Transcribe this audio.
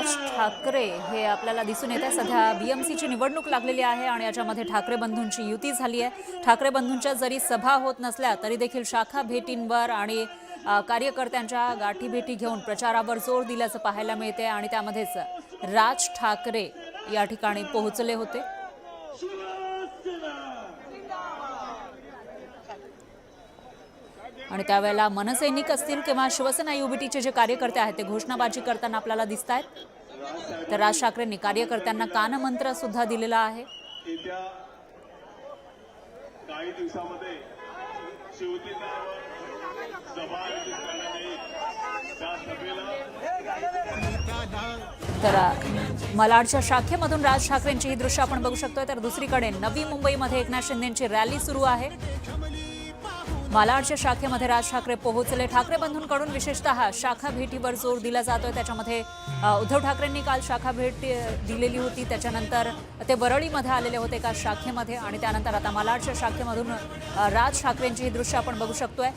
राज ठाकरे हे आपल्याला दिसून येत आहे। सध्या बीएमसीची निवडणूक लागलेली आहे आणि याच्यामध्ये ठाकरे बंधूंची युती झाली आहे। ठाकरे बंधूंच्या जरी सभा होत नसल्या तरी देखील शाखा भेटींवर आणि कार्यकर्त्यांच्या गाठीभेटी घेऊन प्रचारावर जोर दिल्याचं पाहायला मिळते आणि त्यामध्येच राज ठाकरे या ठिकाणी पोहोचले होते। आणि त्यावेळेला मनसैनिक असतील किंवा शिवसेना युबीटीचे जे कार्यकर्ते आहेत ते घोषणाबाजी करताना आपल्याला दिसतायत। तर राज ठाकरेंनी कार्यकर्त्यांना कानमंत्र सुद्धा दिलेला आहे। काही दिवसांमध्ये तर मालाडच्या शाखेमधून राज ठाकरेंची ही दृश्य आपण बघू शकतोय। तर दुसरीकडे नवी मुंबईमध्ये एकनाथ शिंदेंची रॅली सुरू आहे। मालाडच्या शाखेमध्ये राज ठाकरे पोहोचले। ठाकरे बंधूंकडून विशेषतः शाखा भेटीवर जोर दिला जातोय। त्याच्यामध्ये उद्धव ठाकरेंनी काल शाखा भेट दिलेली होती, त्याच्यानंतर ते वरळीमध्ये आलेले होते एका शाखेमध्ये आणि त्यानंतर आता मालाडच्या शाखेमधून राज ठाकरेंची ही दृश्य आपण बघू शकतोय।